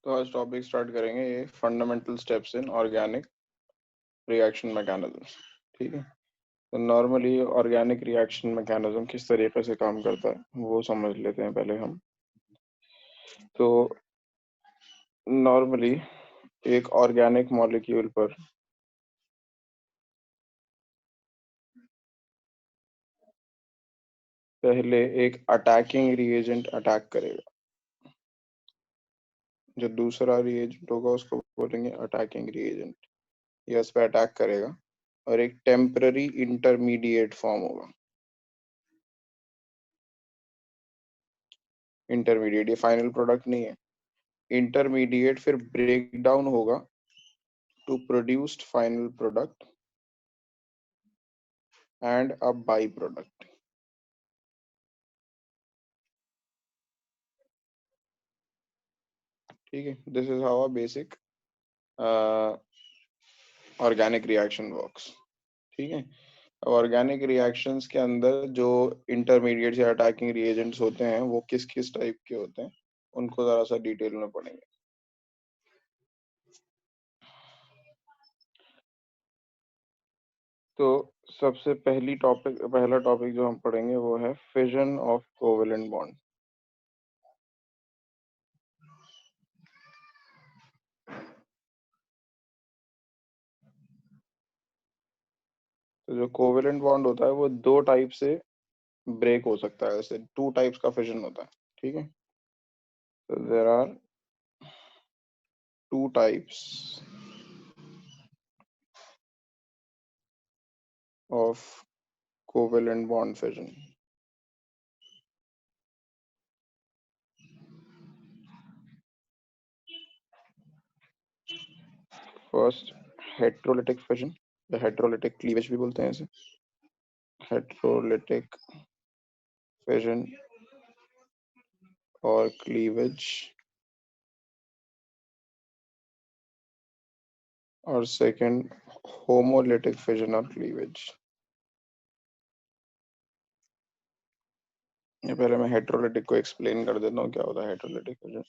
तो आज topic start करेंगे ये fundamental steps in organic reaction mechanism. ठीक है, तो नॉर्मली ऑर्गेनिक रिएक्शन मैकेनिज्म किस तरीके से काम करता है वो समझ लेते हैं पहले हम। तो नॉर्मली एक ऑर्गेनिक मॉलिक्यूल पर पहले एक अटैकिंग रिएजेंट अटैक करेगा। जो दूसरा रिएजेंट होगा उसको बोलेंगे अटैकिंग रिएजेंट, ये उस पर अटैक करेगा और एक टेम्पररी इंटरमीडिएट फॉर्म होगा। इंटरमीडिएट ये फाइनल प्रोडक्ट नहीं है, इंटरमीडिएट फिर ब्रेक डाउन होगा to produced final product and a byproduct. ठीक है, this is how a basic organic reaction works. ठीक है, ऑर्गेनिक रिएक्शंस के अंदर जो इंटरमीडिएट या अटैकिंग रिएजेंट्स होते हैं वो किस किस टाइप के होते हैं उनको जरा सा डिटेल में पढ़ेंगे। तो सबसे पहला टॉपिक जो हम पढ़ेंगे वो है फिजन ऑफ कोवेलेंट बॉन्ड। तो जो कोवेलेंट बॉन्ड होता है वो दो टाइप से ब्रेक हो सकता है, ऐसे टू टाइप्स का फिजन होता है। ठीक है, तो there are two types of covalent bond fission. First, heterolytic fission या heterolytic cleavage भी बोलते हैं इसे। heterolytic fission और cleavage, और second homolytic fission और cleavage। ये पहले मैं heterolytic को explain कर देता हूँ क्या होता है heterolytic fission।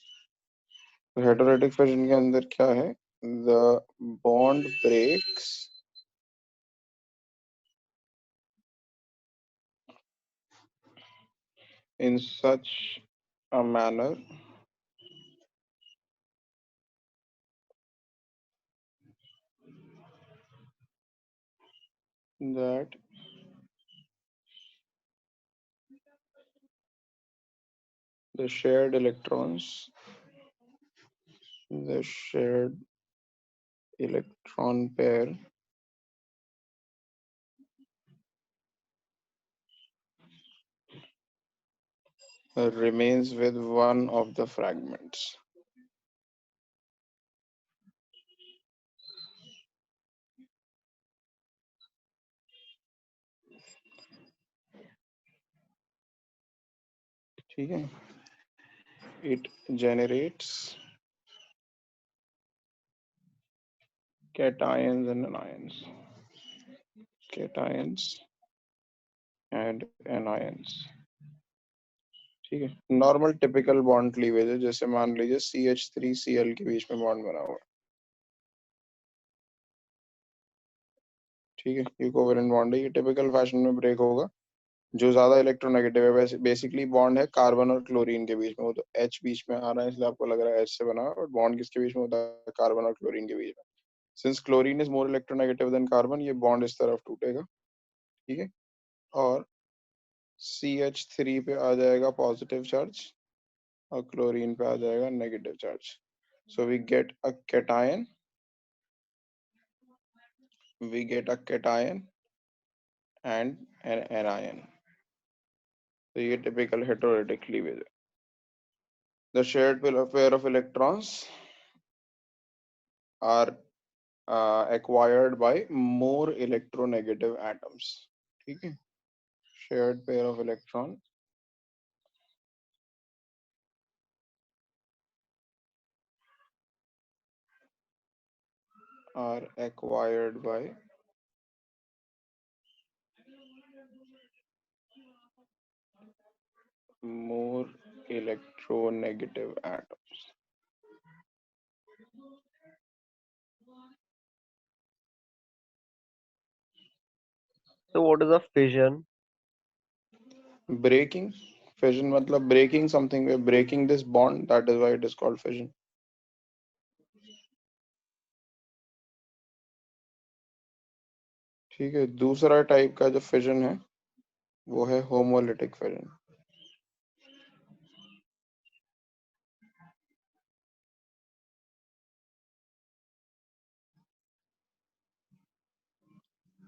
तो heterolytic fission के अंदर क्या है, the bond breaks in such a manner that the shared electrons, the shared electron pair remains with one of the fragments. ठीक है, it generates cations and anions, cations and anions। ठीक है, normal typical bond cleavage है, जैसे मान लीजिए CH3Cl के बीच में बॉन्ड बना हुआ है। ठीक है, ये कोवेलेंट बॉन्ड है, ये टिपिकल फैशन में ब्रेक होगा। जो ज्यादा इलेक्ट्रोनेगेटिव है, वैसे बेसिकली बॉन्ड है कार्बन और क्लोरीन के बीच में, वो तो H बीच में आ रहा है इसलिए आपको लग रहा है H से बना है, और बॉन्ड किसके बीच में होता है, कार्बन और क्लोरीन के बीच में। Since chlorine is more electronegative than carbon, ये बॉन्ड इस तरफ टूटेगा। ठीक है, और CH3 पे आ जाएगा पॉजिटिव चार्ज और क्लोरीन पे आ जाएगा negative charge. So we get a cation, and an anion. तो ये टिपिकल हेटेरोलिटिक क्लीवेज है। The shared pair of electrons are acquired by more electronegative atoms। ठीक है, shared pair of electron are acquired by more electronegative atoms। So what is a fission? Breaking, fission मतलब breaking something, way breaking this bond, that is why it is called fission. ठीक है, दूसरा type का जो fission है वो है homolytic fission.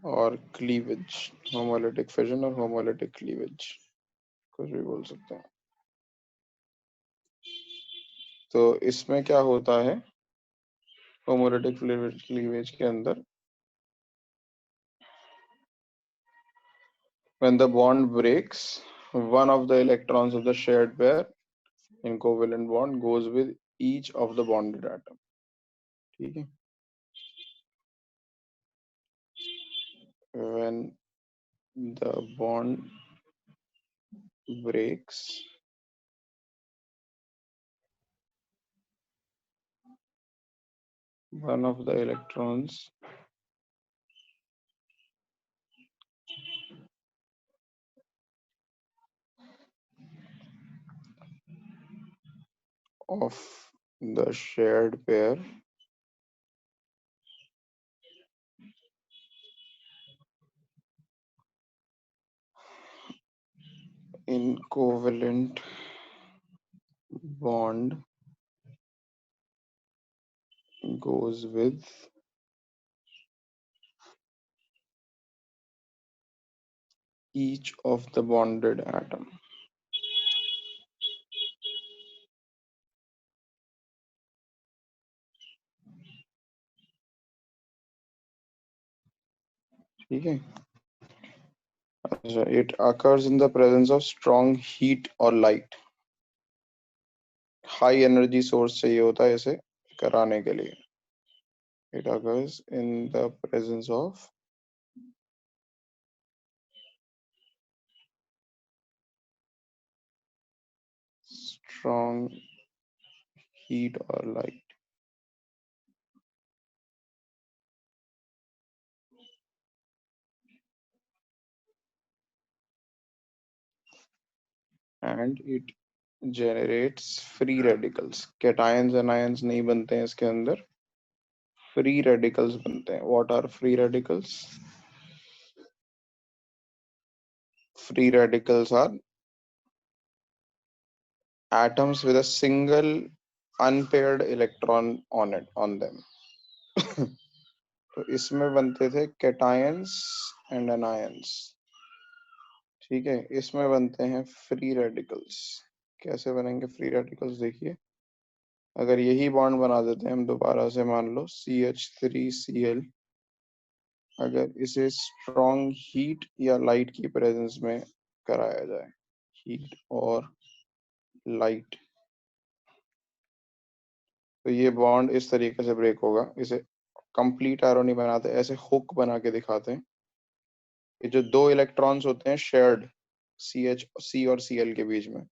और क्लीवेज, होमोलिटिक फिजन और होमोलिटिक क्लीवेज, कुछ भी बोल सकते हैं। तो इसमें क्या होता है होमोलिटिक क्लीवेज के अंदर, when the bond breaks, one of the electrons of the shared pair in covalent bond goes with each of the bonded atom। ठीक है, when the bond breaks, one of the electrons of the shared pair in covalent bond goes with each of the bonded atom। ठीक है, अच्छा, it occurs in the presence of strong heat or light। High energy source चाहिए होता है इसे कराने के लिए। It occurs in the presence of strong heat or light। and it generates free radicals। cations and ions नहीं बनते हैं इसके अंदर, free radicals बनते हैं। what are free radicals? free radicals are atoms with a single unpaired electron on them। तो इसमें बनते थे cations and anions। ठीक है, इसमें बनते हैं फ्री रेडिकल्स। कैसे बनेंगे फ्री रेडिकल्स देखिए, अगर यही बॉन्ड बना देते हैं हम दोबारा से, मान लो CH3Cl, अगर इसे स्ट्रॉन्ग हीट या लाइट की प्रेजेंस में कराया जाए, हीट और लाइट, तो ये बॉन्ड इस तरीके से ब्रेक होगा। इसे कंप्लीट एरो नहीं बनाते, ऐसे हुक बना के दिखाते हैं। ये जो दो इलेक्ट्रॉन्स होते हैं शेयर्ड, सी और Cl के बीच में,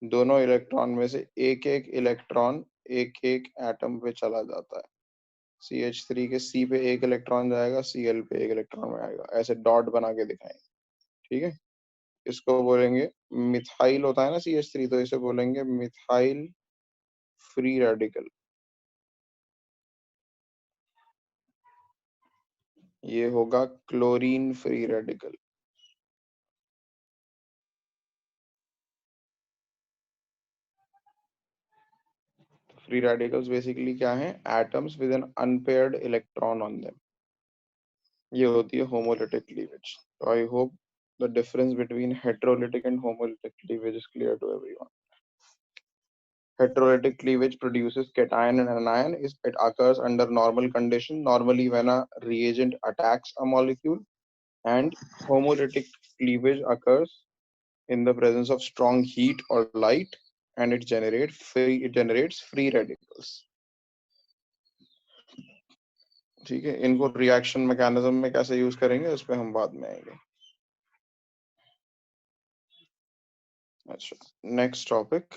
दोनों इलेक्ट्रॉन में से एक एक इलेक्ट्रॉन एक एक एटम पे चला जाता है। CH3 के C पे एक इलेक्ट्रॉन जाएगा, Cl पे एक इलेक्ट्रॉन आएगा, ऐसे डॉट बना के दिखाएंगे। ठीक है, इसको बोलेंगे मिथाइल होता है ना CH3, तो इसे बोलेंगे मिथाइल फ्री रेडिकल। ये होगा chlorine free radical. Free radicals basically क्या हैं? Atoms with an unpaired electron on them. ये होती है होमोलिटिक क्लीवेज। तो I hope the difference between heterolytic and homolytic cleavage is clear to everyone। Heterolytic cleavage produces cation and anion. It occurs under normal condition, normally when a reagent attacks a molecule, and homolytic cleavage occurs in the presence of strong heat or light, and it generates free radicals। ठीक है, इनको reaction mechanism में कैसे use करेंगे उस पर हम बाद में आएंगे। अच्छा, next topic,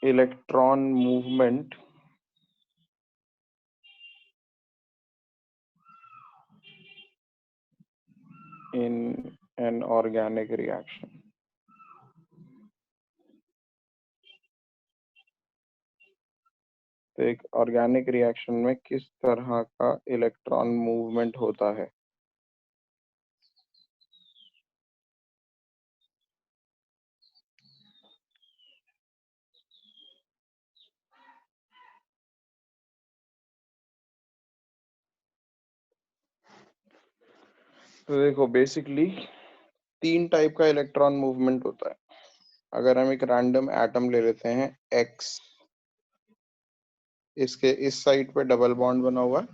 electron movement in an organic reaction. तो एक ऑर्गेनिक रिएक्शन में किस तरह का इलेक्ट्रॉन मूवमेंट होता है? तो देखो बेसिकली 3 टाइप का इलेक्ट्रॉन मूवमेंट होता है। अगर हम एक रैंडम एटम ले लेते हैं X, इसके इस साइड पे डबल बॉन्ड बना हुआ है,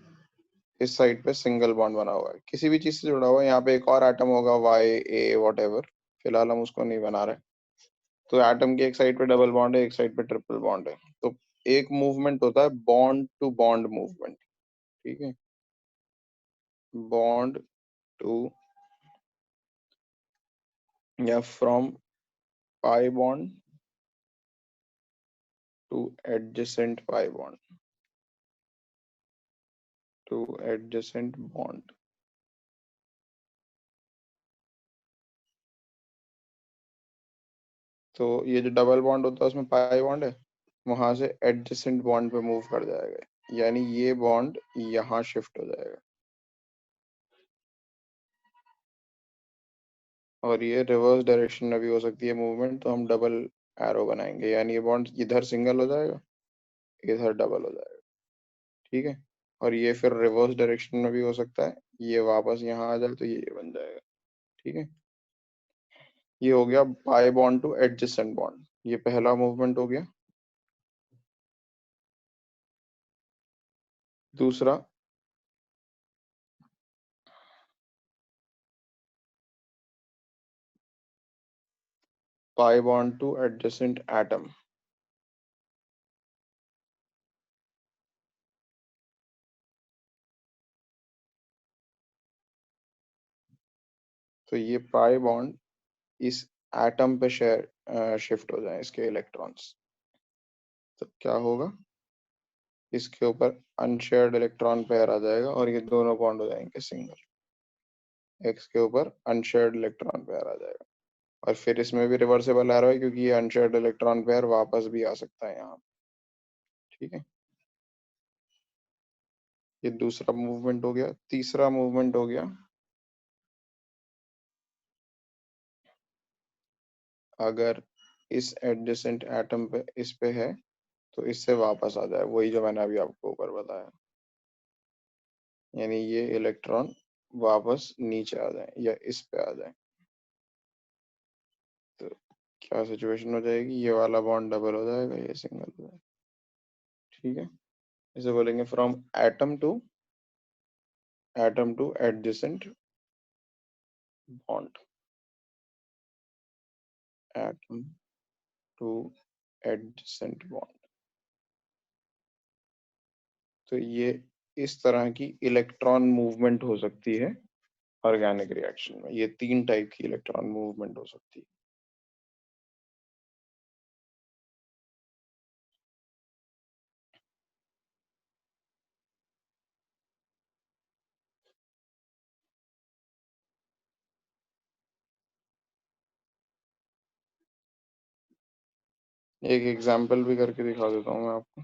इस साइड पे सिंगल बॉन्ड बना हुआ है, किसी भी चीज से जुड़ा हुआ है। यहाँ पे एक और एटम होगा Y A वॉट एवर, फिलहाल हम उसको नहीं बना रहे। तो एटम की एक साइड पे डबल बॉन्ड है, एक साइड पे ट्रिपल बॉन्ड है। तो एक मूवमेंट होता है बॉन्ड टू बॉन्ड मूवमेंट, ठीक है, बॉन्ड टू या from pi bond two adjacent pi bond two adjacent bond. तो ये जो डबल बॉन्ड होता है उसमें पाई बॉन्ड है, वहां से एडजेसेंट बॉन्ड पे मूव कर जाएगा, यानी ये बॉन्ड यहाँ शिफ्ट हो जाएगा। और ये रिवर्स डायरेक्शन में भी हो सकती है मूवमेंट, तो हम डबल एरो बनाएंगे, यानी ये बॉन्ड इधर सिंगल हो जाएगा, इधर डबल हो जाएगा, ठीक है। और ये फिर रिवर्स डायरेक्शन में भी हो सकता है, ये वापस यहाँ आ जाए तो ये बन जाएगा, ठीक है। ये हो गया pi bond two adjacent bond, ये पहला मूवमेंट हो गया। दूसरा pi bond two adjacent atom, तो ये पाई बॉन्ड इस एटम पे शेयर शिफ्ट हो जाए इसके इलेक्ट्रॉन्स, तो क्या होगा, इसके ऊपर अनशेयर्ड इलेक्ट्रॉन पेयर आ जाएगा और ये दोनों बॉन्ड हो जाएंगे सिंगल। एक्स के ऊपर अनशेयर्ड इलेक्ट्रॉन पेयर आ जाएगा, और फिर इसमें भी रिवर्सेबल एरो है क्योंकि ये अनशेयर्ड इलेक्ट्रॉन पेयर वापस भी आ सकता है यहाँ, ठीक है। ये दूसरा मूवमेंट हो गया। तीसरा मूवमेंट हो गया, अगर इस एडजेसेंट एटम पे इस पे है तो इससे वापस आ जाए, वही जो मैंने अभी आपको ऊपर बताया, यानी ये इलेक्ट्रॉन वापस नीचे आ जाए या इस पे आ जाए। तो क्या सिचुएशन हो जाएगी, ये वाला बॉन्ड डबल हो जाएगा, ये सिंगल हो जाएगा, ठीक है। इसे बोलेंगे from atom two adjacent bond, atom two adjacent bond. तो ये इस तरह की इलेक्ट्रॉन मूवमेंट हो सकती है ऑर्गेनिक रिएक्शन में। ये 3 टाइप की इलेक्ट्रॉन मूवमेंट हो सकती है। एक एग्जांपल भी करके दिखा देता हूँ मैं आपको।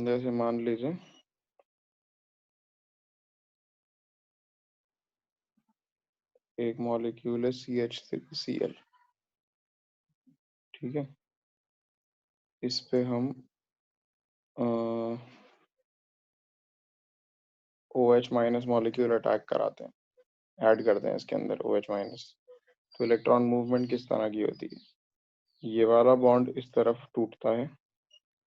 जैसे मान लीजिए एक मॉलिक्यूल है CH3Cl, ठीक है। इस पे हम OH माइनस मॉलिक्यूल अटैक कराते हैं, ऐड करते हैं इसके अंदर OH माइनस। तो इलेक्ट्रॉन मूवमेंट किस तरह की होती है, ये वाला बॉन्ड इस तरफ टूटता है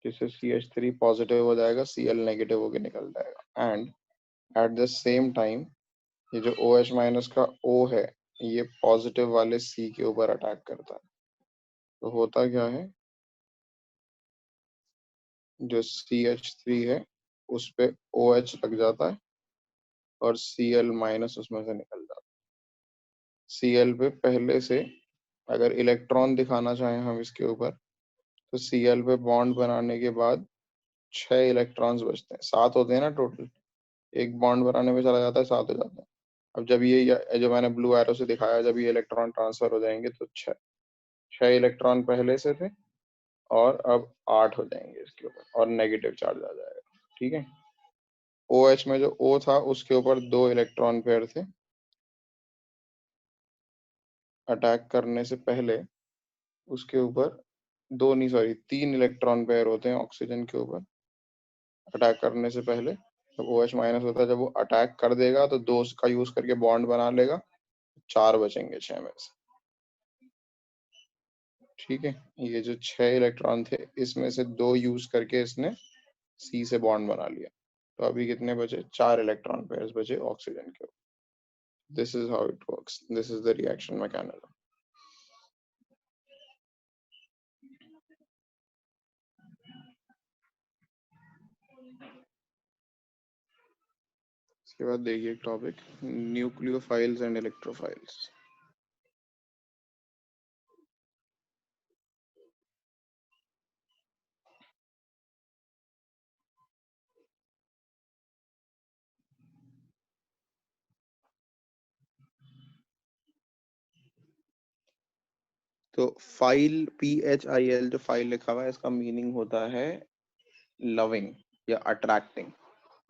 जिससे CH3 पॉजिटिव हो जाएगा, Cl नेगेटिव होकर निकल जाएगा, and at the same time ये जो OH माइनस का O है ये पॉजिटिव वाले C के ऊपर अटैक करता है। तो होता क्या है, जो CH3 है उस पे OH लग जाता है और Cl माइनस उसमें से निकल जाता है। Cl पे पहले से अगर इलेक्ट्रॉन दिखाना चाहें हम इसके ऊपर, तो Cl पे बॉन्ड बनाने के बाद 6 इलेक्ट्रॉन्स बचते हैं, 7 होते हैं ना टोटल, एक बॉन्ड बनाने में चला जाता है, 7 हो जाते हैं। अब जब ये जो मैंने ब्लू एरो से दिखाया, जब ये इलेक्ट्रॉन ट्रांसफर हो जाएंगे तो 6 इलेक्ट्रॉन पहले से थे और अब 8 हो जाएंगे इसके ऊपर और नेगेटिव चार्ज आ जाएगा। ठीक है, OH में जो O था उसके ऊपर 2 इलेक्ट्रॉन पेयर थे। अटैक करने से पहले उसके ऊपर 2 नहीं, सॉरी 3 इलेक्ट्रॉन पेयर होते हैं ऑक्सीजन के ऊपर अटैक करने से पहले। जब OH माइनस होता है, जब वो अटैक कर देगा तो 2 का यूज करके बॉन्ड बना लेगा, 4 बचेंगे 6 में से। ठीक है, ये जो 6 इलेक्ट्रॉन थे इसमें से 2 यूज करके इसने C से बॉन्ड बना लिया, तो अभी कितने बचे? 4 इलेक्ट्रॉन पेयर्स बचे ऑक्सीजन के ऊपर। This is how it works, this is the reaction mechanism. इसके बाद देखिए एक टॉपिक, न्यूक्लियोफाइल्स एंड इलेक्ट्रोफाइल्स। तो फाइल PHIL जो फाइल लिखा हुआ है, इसका मीनिंग होता है लविंग या अट्रैक्टिंग।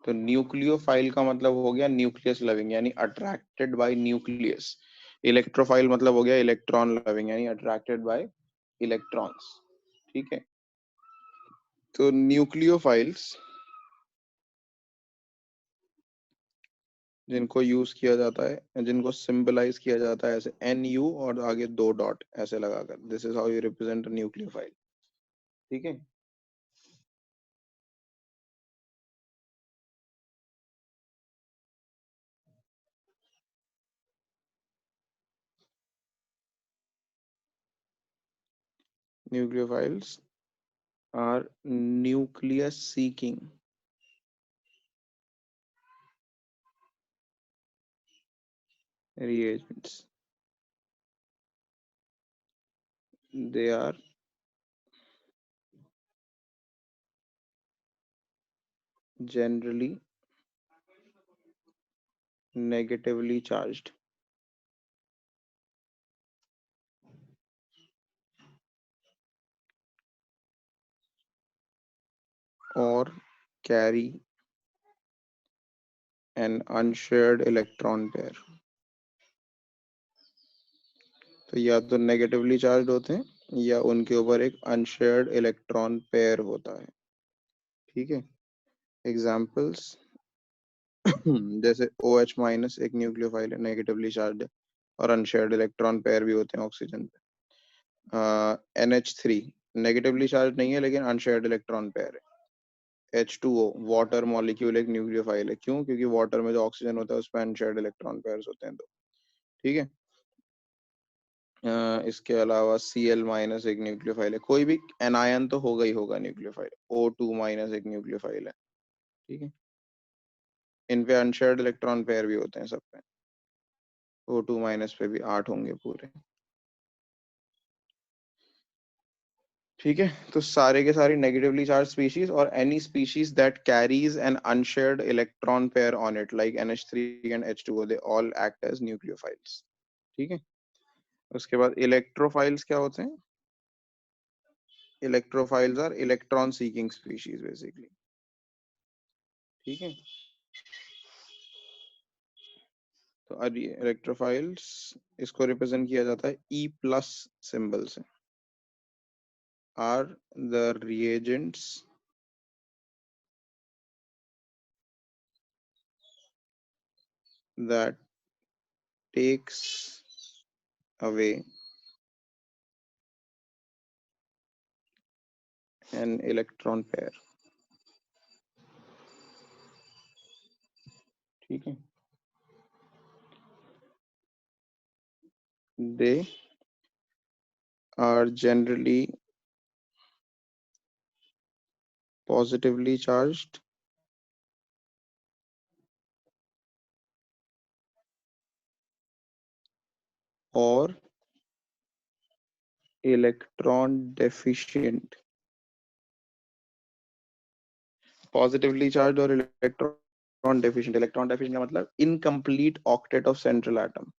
तो न्यूक्लियोफाइल का मतलब हो गया न्यूक्लियस लविंग, यानी अट्रैक्टेड बाय न्यूक्लियस। इलेक्ट्रोफाइल मतलब हो गया इलेक्ट्रॉन लविंग, यानी अट्रैक्टेड बाय इलेक्ट्रॉन्स। ठीक है, तो न्यूक्लियोफाइल्स जिनको यूज किया जाता है, जिनको सिंबलाइज किया जाता है ऐसे NU और आगे 2 डॉट ऐसे लगाकर, this is how you represent a nucleophile. ठीक है, nucleophiles are nucleus seeking reagents. They are generally negatively charged or carry an unshared electron pair. तो या तो नेगेटिवली चार्ज होते हैं या उनके ऊपर एक अनशेयर्ड इलेक्ट्रॉन पेयर होता है। ठीक है, एग्जांपल्स जैसे OH माइनस एक न्यूक्लियोफाइल है, नेगेटिवली चार्ज है और अनशेयर्ड इलेक्ट्रॉन पेयर भी होते हैं ऑक्सीजन पे। NH3 नेगेटिवली चार्ज नहीं है लेकिन अनशेयर्ड इलेक्ट्रॉन पेयर है। H2O वाटर मॉलिक्यूल एक न्यूक्लियोफाइल है, क्यों? क्योंकि वाटर में जो ऑक्सीजन होता है उसमें अनशेयर्ड इलेक्ट्रॉन पेयर्स होते हैं। तो ठीक है, इसके अलावा Cl माइनस एक न्यूक्लियोफाइल है, कोई भी एनायन तो होगा ही होगा न्यूक्लियोफाइल। O2 माइनस एक न्यूक्लियोफाइल है। ठीक है, इन पे अनशेयर्ड इलेक्ट्रॉन पेयर भी होते हैं सब पे। O2 माइनस पे भी 8 होंगे पूरे। ठीक है, तो सारे के सारे नेगेटिवली चार्ज स्पीशीज और any species that carries an unshared electron pair on it like NH3 and H2O, they all act as nucleophiles. ठीक है, उसके बाद इलेक्ट्रोफाइल्स क्या होते हैं? Electrophiles are electron seeking species basically. ठीक है, तो इलेक्ट्रोफाइल्स इसको रिप्रेजेंट किया जाता है E+ सिंबल से। Are the reagents that takes away an electron pair. ठीक है, they are generally positively charged or electron deficient. Positively charged और electron इलेक्ट्रॉन डेफिशिएंट का मतलब incomplete octet of central atom.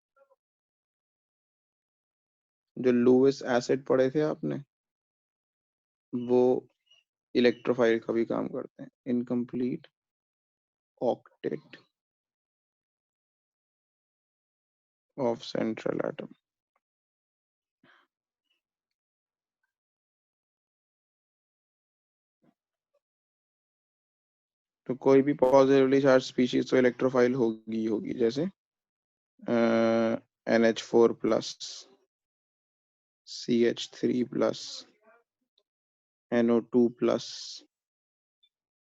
जो लुईस एसिड पढ़े थे आपने, वो इलेक्ट्रोफाइल का भी काम करते हैं। Incomplete octet of central atom. तो कोई भी पॉजिटिवली चार्ज स्पीशीज तो इलेक्ट्रोफाइल होगी, जैसे NH4 plus, CH3 plus, NO2 plus,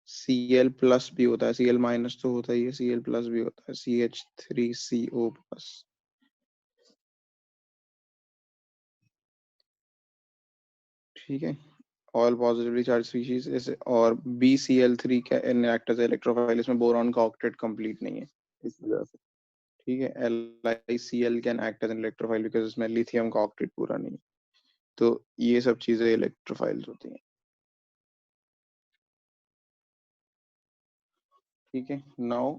Cl plus भी होता है, Cl माइनस तो होता ही है, Cl प्लस भी होता है, CH3CO प्लस। ठीक है, ऑल पॉजिटिवली चार्ज स्पीशीज जैसे, और BCl3 can act as electrophile, इसमें बोरॉन का ऑक्टेट कंप्लीट नहीं है इस वजह से। ठीक है, LiCl can act as an electrophile because इसमें लिथियम का ऑक्टेट पूरा नहीं है। तो ये सब चीजें इलेक्ट्रोफाइल्स होती हैं। ठीक है, now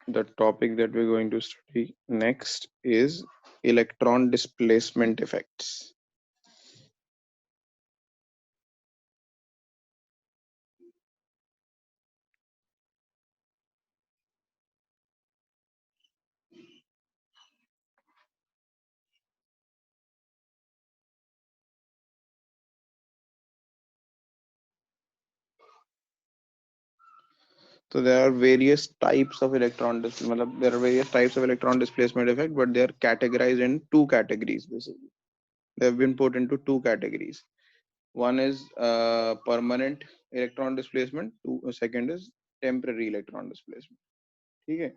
the topic that we're going to study next is electron displacement effects. So there are various types of there are various types of electron displacement effect, but they are categorized in two categories basically. They have been put into two categories. One is permanent electron displacement. Second is temporary electron displacement. ठीक है,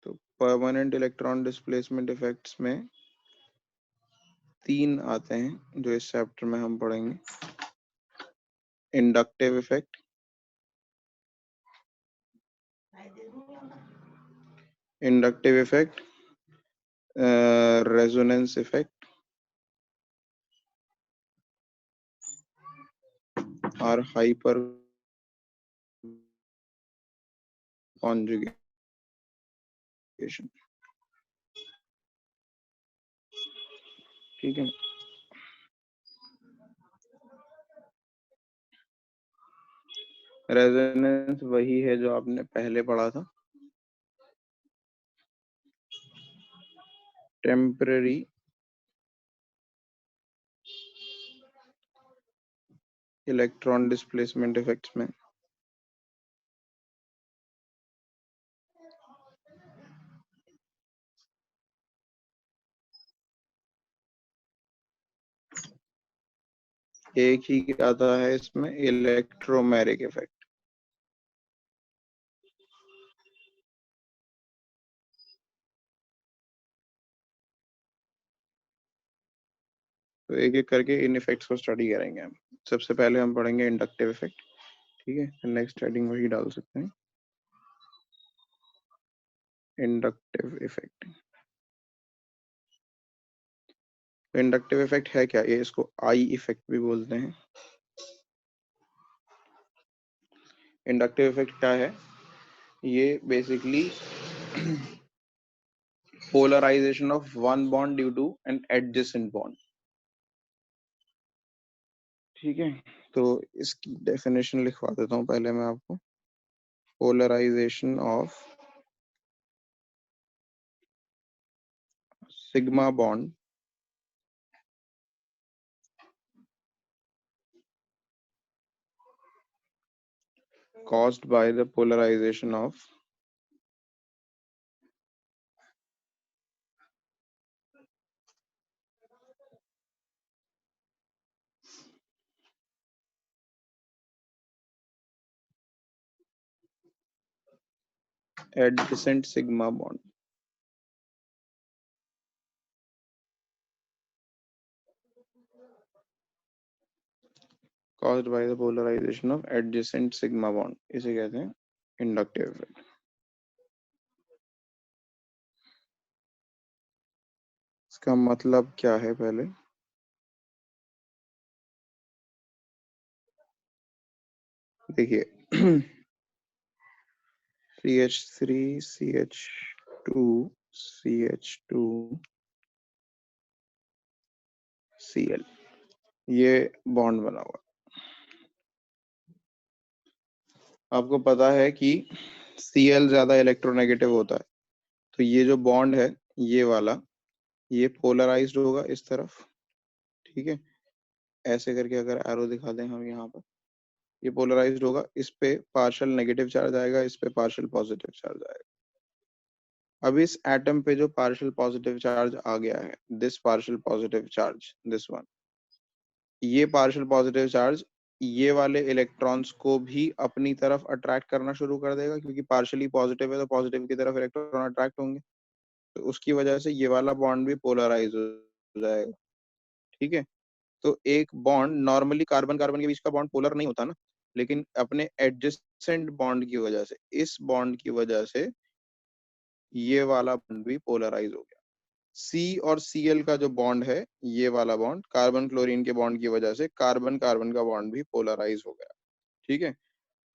तो permanent electron displacement effects में तीन आते हैं जो इस chapter में हम पढ़ेंगे। Inductive effect, inductive effect, resonance effect और हाइपर कॉन्जुगेशन। ठीक है, रेजोनेंस वही है जो आपने पहले पढ़ा था, टेम्पररी इलेक्ट्रॉन डिस्प्लेसमेंट इफेक्ट्स में एक ही आता है, इसमें इलेक्ट्रोमैरिक इफेक्ट। तो एक एक करके इन इफेक्ट्स को स्टडी करेंगे हम। सबसे पहले हम पढ़ेंगे इंडक्टिव इफेक्ट। ठीक है, नेक्स्ट हेडिंग वही डाल सकते हैं, इंडक्टिव इफेक्ट। इंडक्टिव इफेक्ट है क्या? ये इसको आई इफेक्ट भी बोलते हैं। इंडक्टिव इफेक्ट क्या है? ये basically polarization of one bond due to an adjacent bond. ठीक है, तो इसकी डेफिनेशन लिखवा देता हूँ पहले मैं आपको। Polarization of sigma bond caused by the polarization of adjacent sigma bond। caused by the polarization of adjacent sigma bond, इसे कहते हैं इंडक्टिव इफेक्ट। इसका मतलब क्या है पहले देखिए CH3 CH2 CH2 Cl, ये बॉन्ड बना हुआ। आपको पता है कि Cl ज्यादा इलेक्ट्रोनेगेटिव होता है, तो ये जो बॉन्ड है ये वाला, ये पोलराइज्ड होगा इस तरफ, ठीक है। ऐसे करके अगर एरो दिखा दें हम यहाँ पर, ये पोलराइज्ड होगा, इस पे पार्शियल नेगेटिव चार्ज आएगा, इस पे पार्शियल पॉजिटिव चार्ज आएगा। अब इस एटम पे जो पार्शियल पॉजिटिव चार्ज आ गया है, this partial positive charge, this one, ये पार्शियल पॉजिटिव चार्ज ये वाले इलेक्ट्रॉन्स को भी अपनी तरफ अट्रैक्ट करना शुरू कर देगा, क्योंकि पार्शियली पॉजिटिव है तो पॉजिटिव की तरफ इलेक्ट्रॉन अट्रैक्ट होंगे, तो उसकी वजह से ये वाला बॉन्ड भी पोलराइज हो जाएगा, ठीक है। तो एक बॉन्ड नॉर्मली कार्बन कार्बन के बीच का बॉन्ड पोलर नहीं होता ना, लेकिन अपने एडजेसेंट बॉन्ड की वजह से, इस बॉन्ड की वजह से ये वाला बॉन्ड भी पोलराइज हो गया। सी और Cl का जो बॉन्ड है, ये वाला बॉन्ड कार्बन क्लोरीन के बॉन्ड की वजह से कार्बन कार्बन का बॉन्ड भी पोलराइज हो गया, ठीक है।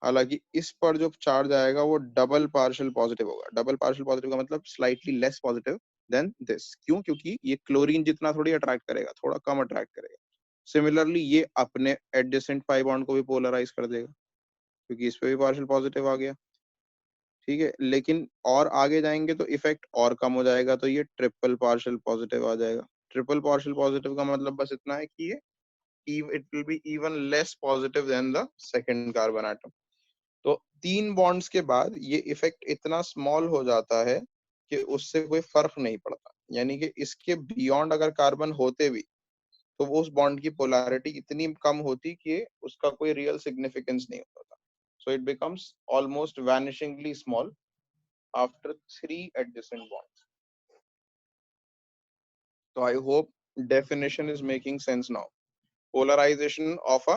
हालांकि इस पर जो चार्ज आएगा वो डबल पार्शियल पॉजिटिव होगा। डबल पार्शियल पॉजिटिव का मतलब slightly less positive than this. क्यों? क्योंकि ये क्लोरीन जितना थोड़ी अट्रैक्ट करेगा, थोड़ा कम अट्रैक्ट करेगा। सिमिलरली ये अपने एडजेसेंट पाई बॉन्ड को भी पोलराइज कर देगा, क्योंकि इस पे भी पार्शियल पॉजिटिव आ गया, ठीक है। लेकिन और आगे जाएंगे तो इफेक्ट और कम हो जाएगा, तो ये ट्रिपल पार्शियल पॉजिटिव आ जाएगा। ट्रिपल पार्शियल पॉजिटिव का मतलब बस इतना है कि ये it will be even less positive than the second carbon atom. तो 3 बॉन्ड्स के बाद ये इफेक्ट इतना स्मॉल हो जाता है कि उससे कोई फर्क नहीं पड़ता, यानी कि इसके बियॉन्ड अगर कार्बन होते भी तो वो उस बॉन्ड की पोलैरिटी इतनी कम होती कि उसका कोई रियल सिग्निफिकेंस नहीं होता था। So it becomes almost vanishingly small after 3 adjacent bonds. So I hope definition is making sense now. Polarization of a